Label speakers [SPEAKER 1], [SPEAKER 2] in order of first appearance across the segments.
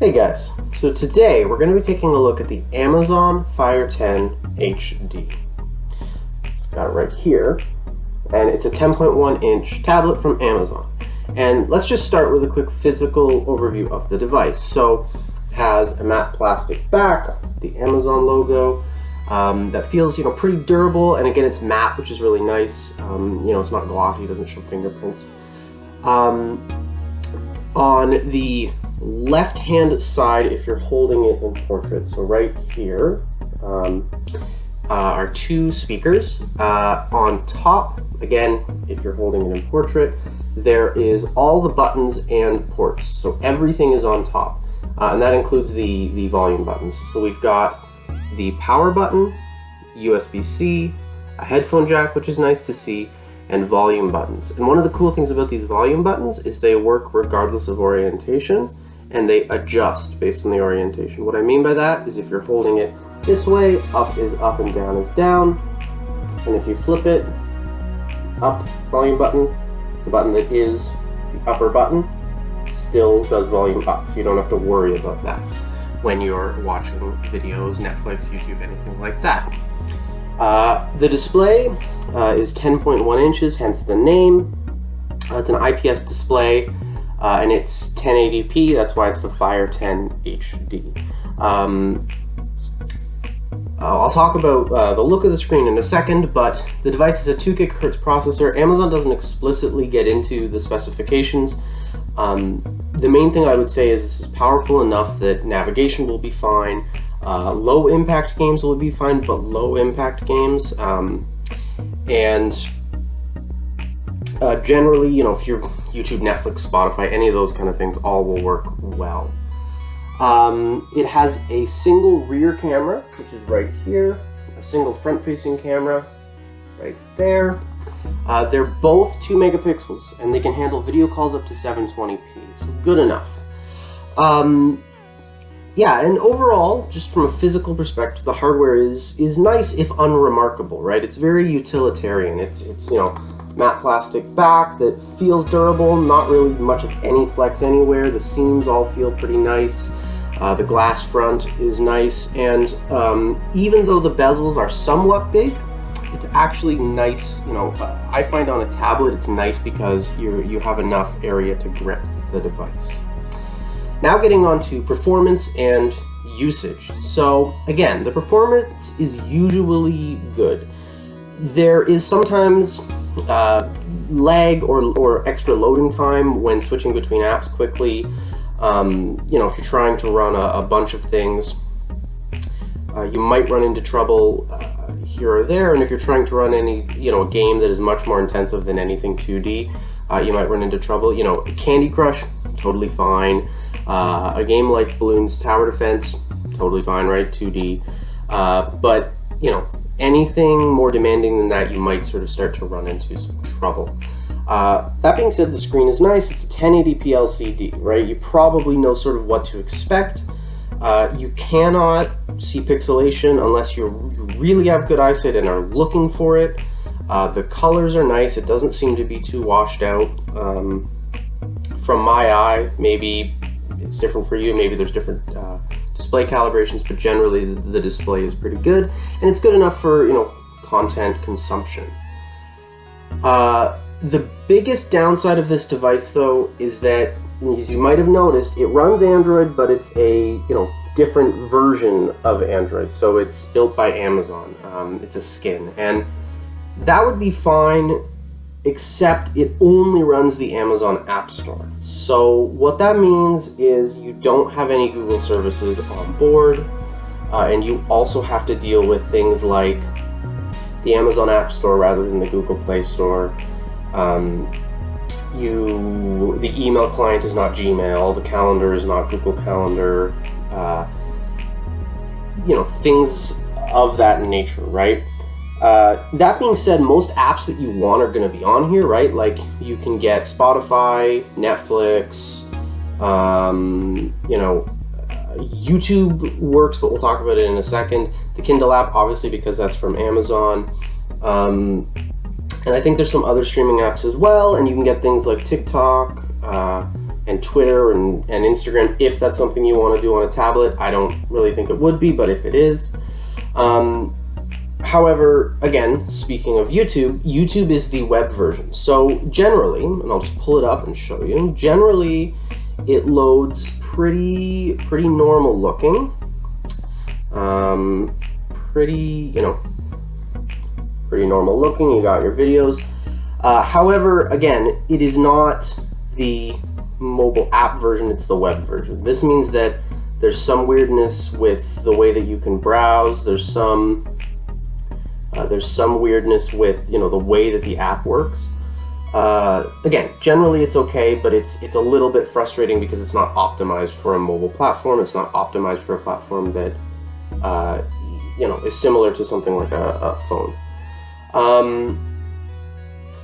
[SPEAKER 1] Hey guys, so today we're going to be taking a look at the Amazon Fire 10 HD. Got it right here, and it's a 10.1 inch tablet from Amazon. And let's just start with a quick physical overview of the device. So it has a matte plastic back, the Amazon logo, that feels pretty durable, and again it's matte, which is really nice. It's not glossy, it doesn't show fingerprints. On the left hand side, if you're holding it in portrait, so right here are two speakers. On top, again, if you're holding it in portrait, there is all the buttons and ports, so everything is on top, and that includes the volume buttons. So we've got the power button, USB-C, a headphone jack, which is nice to see, and volume buttons. And one of the cool things about these volume buttons is they work regardless of orientation, and they adjust based on the orientation. What I mean by that is if you're holding it this way, up is up and down is down, and if you flip it, up volume button, the button that is the upper button still does volume up, so you don't have to worry about that when you're watching videos, Netflix, YouTube, anything like that. The display is 10.1 inches, hence the name. It's an IPS display, and it's 1080p, that's why it's the Fire 10 HD. I'll talk about the look of the screen in a second, but the device is a 2 GHz processor. Amazon doesn't explicitly get into the specifications. The main thing I would say is this is powerful enough that navigation will be fine. Low impact games will be fine, but low impact games, generally, if you're YouTube, Netflix, Spotify, any of those kind of things, all will work well. It has a single rear camera, which is right here, a single front-facing camera right there. They're both 2 megapixels, and they can handle video calls up to 720p, so good enough. Yeah, and overall, just from a physical perspective, the hardware is nice if unremarkable, right? It's very utilitarian. It's matte plastic back that feels durable, not really much of any flex anywhere. The seams all feel pretty nice. The glass front is nice, and even though the bezels are somewhat big, it's actually nice. I find on a tablet it's nice because you have enough area to grip the device. Now getting on to performance and usage. So again, the performance is usually good. There is sometimes lag or extra loading time when switching between apps quickly. If you're trying to run a bunch of things, you might run into trouble here or there, and if you're trying to run any, a game that is much more intensive than anything 2D, you might run into trouble. Candy Crush, totally fine. A game like Bloons Tower Defense, totally fine, right? 2D. But, anything more demanding than that, you might sort of start to run into some trouble. That being said, the screen is nice. It's a 1080p LCD, right? You probably know sort of what to expect. You cannot see pixelation unless you really have good eyesight and are looking for it. The colors are nice. It doesn't seem to be too washed out. From my eye, maybe it's different for you. Maybe there's different display calibrations, but generally the display is pretty good, and it's good enough for content consumption. The biggest downside of this device, though, is that, as you might have noticed, it runs Android, but it's a different version of Android. So it's built by Amazon. It's a skin, and that would be fine, except it only runs the Amazon App Store. So what that means is you don't have any Google services on board, and you also have to deal with things like the Amazon App Store rather than the Google Play Store. The email client is not Gmail, the calendar is not Google Calendar, things of that nature, right? That being said, most apps that you want are going to be on here, right? Like you can get Spotify, Netflix, YouTube works, but we'll talk about it in a second. The Kindle app, obviously, because that's from Amazon. And I think there's some other streaming apps as well, and you can get things like TikTok, and Twitter and Instagram, if that's something you want to do on a tablet. I don't really think it would be, but if it is. However, again, speaking of YouTube, YouTube is the web version. So generally, and I'll just pull it up and show you, generally it loads pretty normal looking. Pretty normal looking. You got your videos. However, again, it is not the mobile app version, it's the web version. This means that there's some weirdness with the way that you can browse. There's some weirdness with, you know, the way that the app works. Again, generally it's okay, but it's a little bit frustrating because it's not optimized for a mobile platform. It's not optimized for a platform that you know, is similar to something like a phone.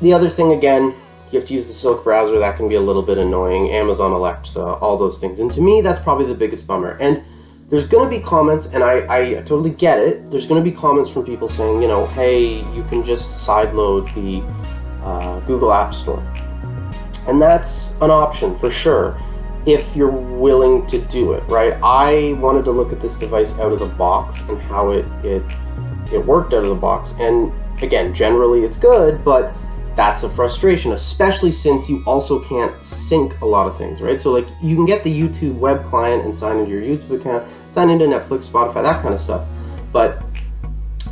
[SPEAKER 1] The other thing, again, you have to use the Silk browser. That can be a little bit annoying. Amazon Alexa, all those things. And to me, that's probably the biggest bummer. And there's going to be comments, and I totally get it. There's going to be comments from people saying, you know, hey, you can just sideload the Google App Store. And that's an option for sure, if you're willing to do it, right? I wanted to look at this device out of the box and how it worked out of the box. And again, generally it's good, but that's a frustration, especially since you also can't sync a lot of things, right? So like, you can get the YouTube web client and sign into your YouTube account, sign into Netflix, Spotify, that kind of stuff. But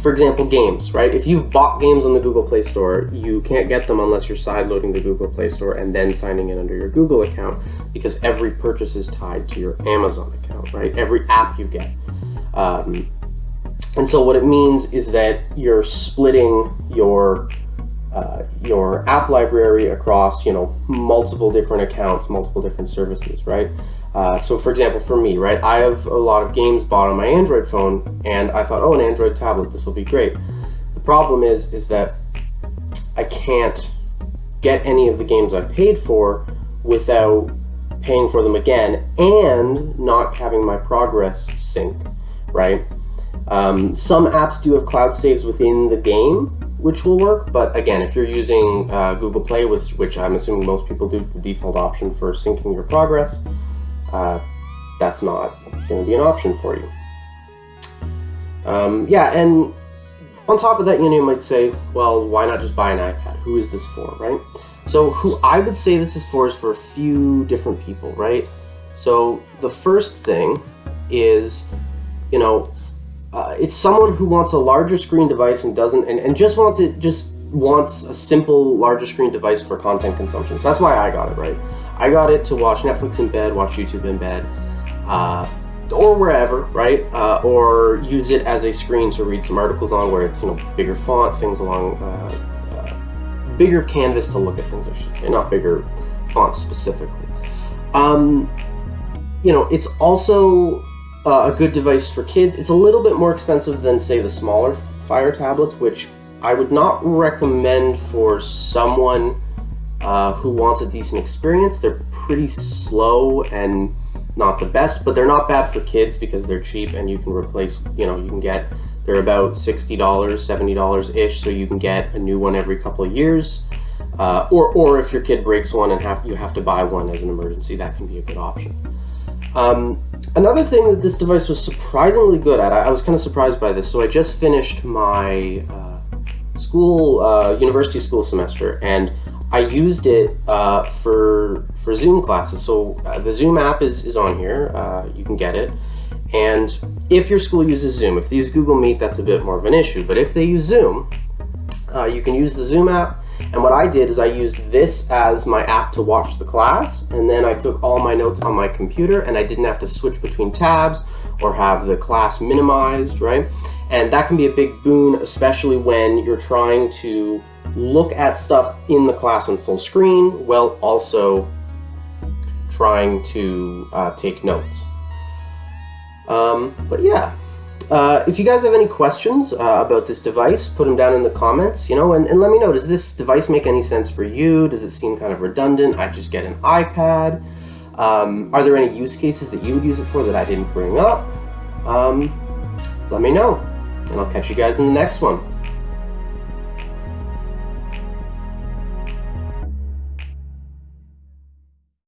[SPEAKER 1] for example, games, right? If you've bought games on the Google Play Store, you can't get them unless you're sideloading the Google Play Store and then signing in under your Google account, because every purchase is tied to your Amazon account, right? Every app you get. And so what it means is that you're splitting your app library across, you know, multiple different accounts, multiple different services, right? So for example, for me, right, I have a lot of games bought on my Android phone, and I thought, oh, an Android tablet, this will be great. The problem is that I can't get any of the games I paid for without paying for them again and not having my progress sync, right? Some apps do have cloud saves within the game, which will work, but again, if you're using Google Play, which I'm assuming most people do, it's the default option for syncing your progress, that's not going to be an option for you. Yeah, and on top of that, you might say, well, why not just buy an iPad? Who is this for, right? So who I would say this is for a few different people, right? So the first thing is, it's someone who wants a larger screen device and doesn't, and just wants a simple larger screen device for content consumption. So that's why I got it, right? I got it to watch Netflix in bed, watch YouTube in bed, or wherever, right? Or use it as a screen to read some articles on, where it's, bigger font, things along, bigger canvas to look at things, I should say, not bigger fonts specifically. It's also a good device for kids. It's a little bit more expensive than, say, the smaller Fire tablets, which I would not recommend for someone who wants a decent experience. They're pretty slow and not the best, but they're not bad for kids because they're cheap and you can replace, they're about $60, $70-ish, so you can get a new one every couple of years. Or if your kid breaks one and you have to buy one as an emergency, that can be a good option. Another thing that this device was surprisingly good at, I was kind of surprised by this. So I just finished my university school semester, and I used it for Zoom classes. So the Zoom app is on here. You can get it. And if your school uses Zoom, if they use Google Meet, that's a bit more of an issue. But if they use Zoom, you can use the Zoom app. And what I did is I used this as my app to watch the class, and then I took all my notes on my computer, and I didn't have to switch between tabs or have the class minimized, right? And that can be a big boon, especially when you're trying to look at stuff in the class on full screen while also trying to take notes. But yeah. If you guys have any questions about this device, put them down in the comments, and let me know, does this device make any sense for you? Does it seem kind of redundant? I just get an iPad. Are there any use cases that you would use it for that I didn't bring up? Let me know, and I'll catch you guys in the next one.